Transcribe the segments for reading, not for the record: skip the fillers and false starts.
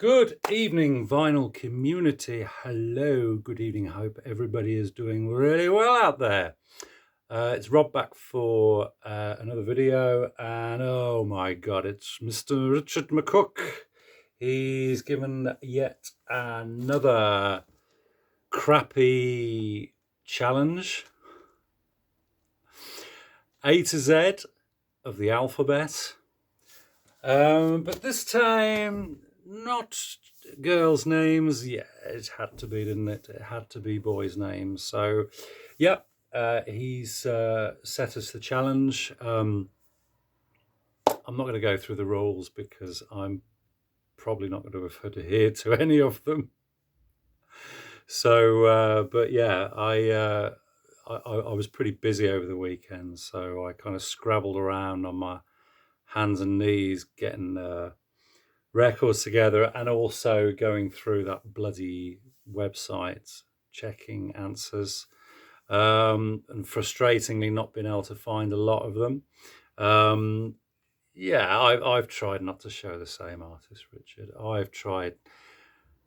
Good evening, vinyl community. Hello, good evening. I hope everybody is doing really well out there. It's Rob back for another video, and oh my god, it's Mr. Richard McCook. He's given yet another crappy challenge. A to Z of the alphabet. But this time, not girls' names. Yeah, it had to be, didn't it? It had to be boys' names. So, yeah, he's set us the challenge. I'm not going to go through the rules because I'm probably not going to adhere to any of them. So, but yeah, I was pretty busy over the weekend, so I kind of scrabbled around on my hands and knees getting records together, and also going through that bloody website, checking answers, and frustratingly not being able to find a lot of them. Yeah, I've tried not to show the same artist, Richard. I've tried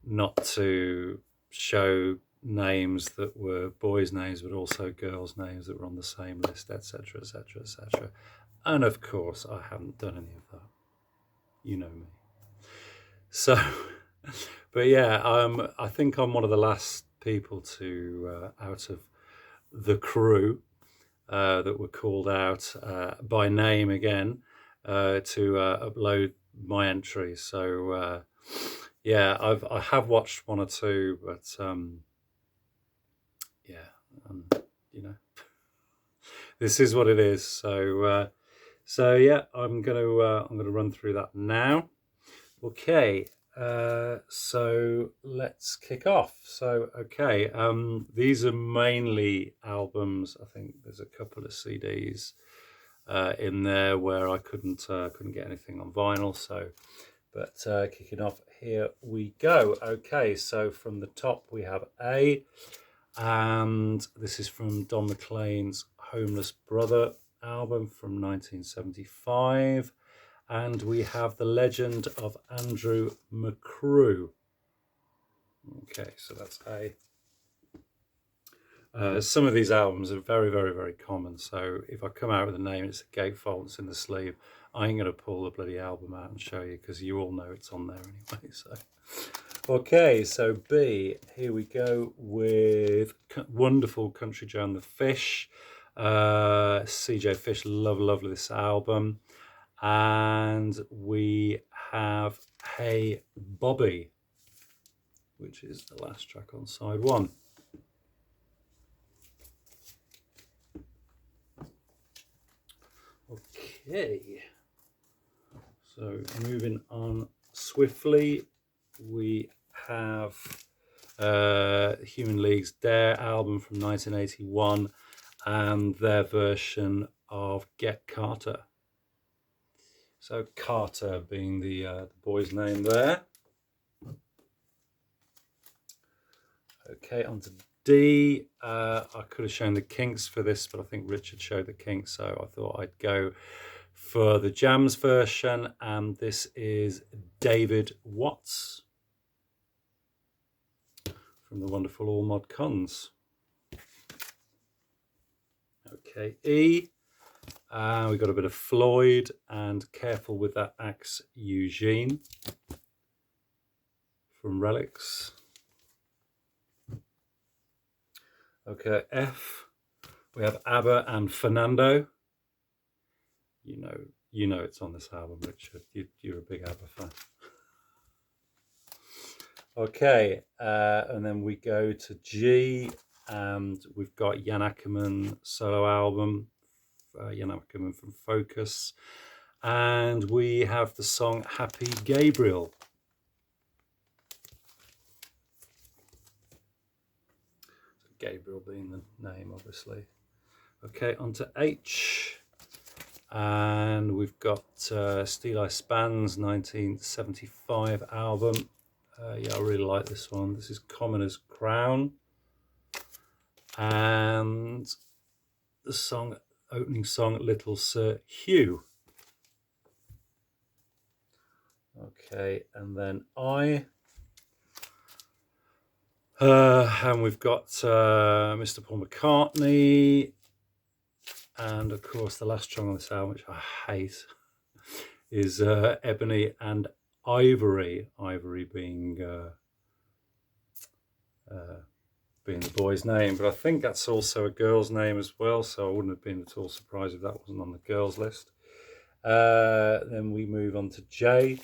not to show names that were boys' names, but also girls' names that were on the same list, etc., etc., etc. And of course, I haven't done any of that. You know me. So, but yeah, I think I'm one of the last people to, out of the crew that were called out by name again to upload my entry. So, yeah, I have watched one or two, but yeah, you know, this is what it is. So, so yeah, I'm gonna run through that now. Okay, so let's kick off. So, okay, these are mainly albums. I think there's a couple of CDs in there where I couldn't get anything on vinyl. So, but kicking off, here we go. Okay, so from the top we have A, and this is from Don McLean's Homeless Brother album from 1975. And we have The Legend of Andrew McCrew. Okay, so that's A. Some of these albums are very, very, very common. So if I come out with a name, it's a gatefold, it's in the sleeve. I ain't going to pull the bloody album out and show you because you all know it's on there anyway. So, okay, so B. Here we go with wonderful Country Joe and the Fish. CJ Fish, love this album. And we have Hey Bobby, which is the last track on side one. Okay, so moving on swiftly, we have Human League's Dare album from 1981 and their version of Get Carter. So Carter being the boy's name there. Okay, on to D. I could have shown the Kinks for this, but I think Richard showed the Kinks, so I thought I'd go for the Jams version, and this is David Watts from the wonderful All Mod Cons. Okay, E. We got a bit of Floyd and Careful with That Axe, Eugene from Relics. Okay, F. We have ABBA and Fernando. You know it's on this album, Richard. You're a big ABBA fan. Okay, and then we go to G, and we've got Jan Akkerman solo album. Jan Akkerman from Focus, and we have the song Happy Gabriel. So Gabriel being the name, obviously. Okay, on to H, and we've got Steeleye Span's 1975 album. Yeah, I really like this one. This is Commoner's Crown, and the opening song, Little Sir Hugh. Okay, and then and we've got Mr. Paul McCartney, and of course the last song on this album, which I hate, is Ebony and Ivory. Ivory being the boy's name, but I think that's also a girl's name as well, so I wouldn't have been at all surprised if that wasn't on the girls list. Then we move on to J.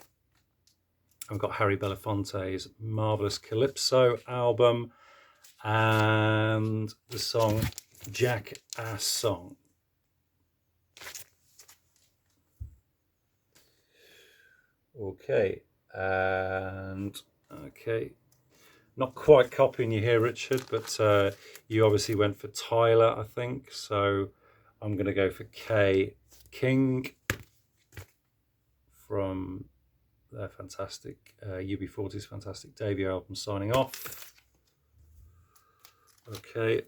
I've got Harry Belafonte's Marvelous Calypso album and the song Jackass Song. Okay, and okay, not quite copying you here, Richard, but you obviously went for Tyler, I think, so I'm going to go for K. King from their fantastic UB40's fantastic debut album, Signing Off. Okay,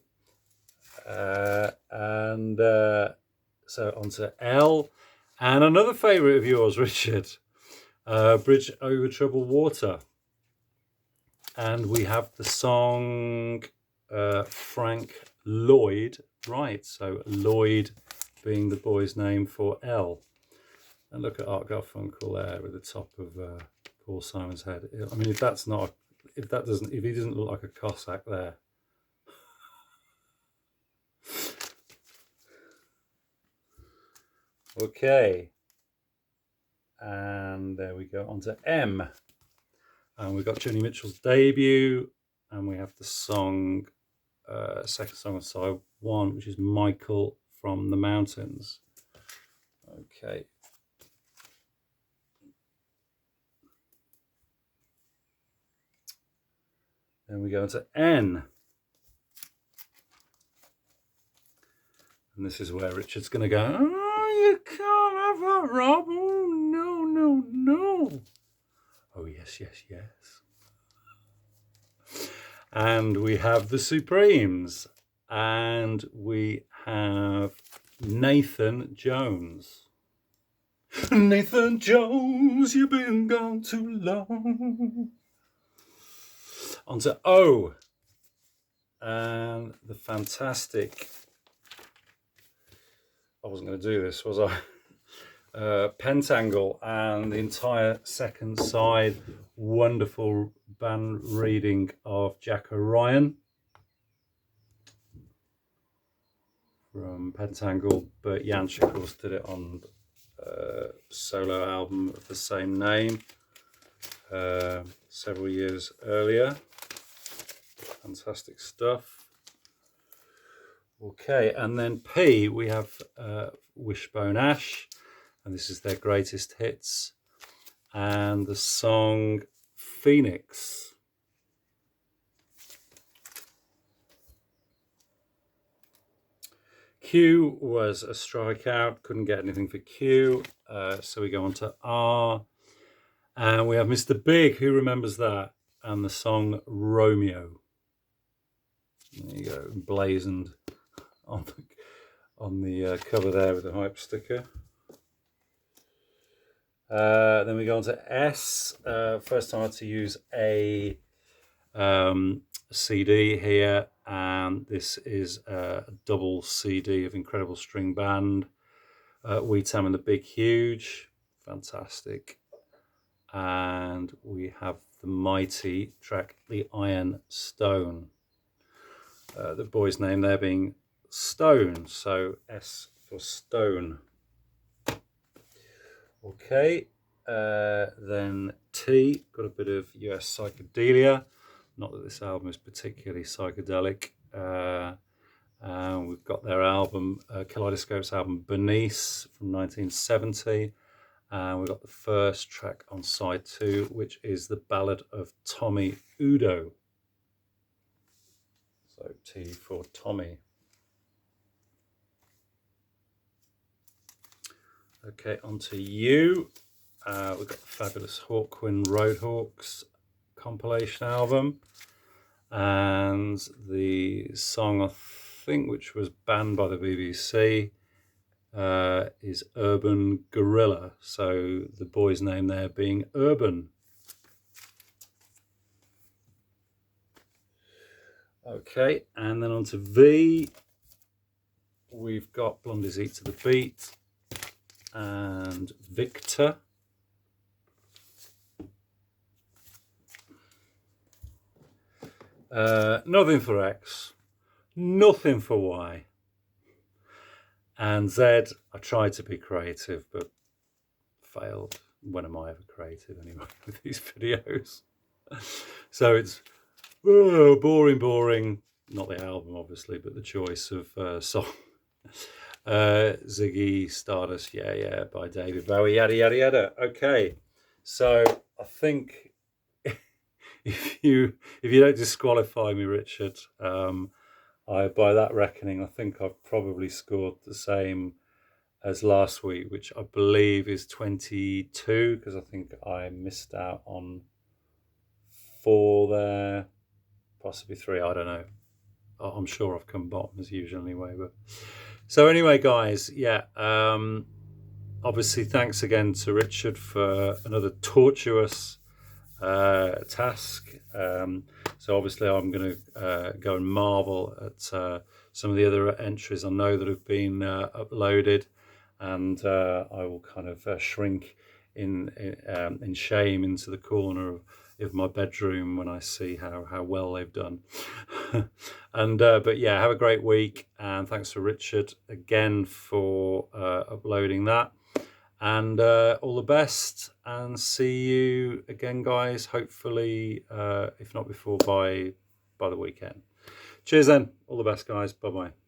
and so on to L, and another favourite of yours, Richard, Bridge Over Troubled Water. And we have the song Frank Lloyd, right, so Lloyd being the boy's name for L. And look at Art Garfunkel there with the top of Paul Simon's head. I mean, if he doesn't look like a Cossack there. Okay. And there we go, on to M. And we've got Joni Mitchell's debut, and we have the song, second song on side 1, which is Michael from the Mountains. Okay. Then we go into N. And this is where Richard's going to go, oh, you can't have a Rob. Oh, no, no, no. Oh, yes, yes, yes. And we have the Supremes. And we have Nathan Jones. Nathan Jones, you've been gone too long. On to O. And the fantastic... I wasn't going to do this, was I? Pentangle and the entire second side. Wonderful band reading of Jack O'Ryan from Pentangle. Bert Jansch, of course, did it on solo album of the same name several years earlier. Fantastic stuff. Okay, and then P, we have Wishbone Ash, and this is their greatest hits, and the song Phoenix. Q was a strikeout, couldn't get anything for Q, so we go on to R, and we have Mr. Big, who remembers that, and the song Romeo. There you go, emblazoned on the cover there with the hype sticker. Then we go on to S. First time I had to use a CD here, and this is a double CD of Incredible String Band. Wee Tam and the Big Huge, fantastic. And we have the mighty track, The Iron Stone. The boy's name there being Stone, so S for Stone. Okay, then T, got a bit of US psychedelia. Not that this album is particularly psychedelic. We've got their album, Kaleidoscope's album Bernice from 1970. And we've got the first track on side 2, which is the Ballad of Tommy Udo. So T for Tommy. Okay, on to U. We've got the fabulous Hawkwind Roadhawks compilation album. And the song, I think, which was banned by the BBC, is Urban Gorilla. So the boy's name there being Urban. Okay, and then on to V. We've got Blondies Eat to the Beat and Victor. Nothing for X, nothing for Y. And Z, I tried to be creative, but failed. When am I ever creative anyway with these videos? So it's boring. Not the album, obviously, but the choice of song. Ziggy Stardust, yeah, by David Bowie, yada yada yada. Okay, so I think if you don't disqualify me, Richard, by that reckoning, I think I've probably scored the same as last week, which I believe is 22, because I think I missed out on 4 there, possibly 3, I don't know. I'm sure I've come bottom as usual anyway. But so anyway, guys, yeah, obviously thanks again to Richard for another tortuous task. So obviously I'm going to go and marvel at some of the other entries I know that have been uploaded, and I will kind of shrink in shame into the corner of my bedroom when I see how well they've done. And but yeah, have a great week, and thanks to Richard again for uploading that. And all the best, and see you again, guys, hopefully if not before, by the weekend. Cheers then, all the best, guys. Bye bye.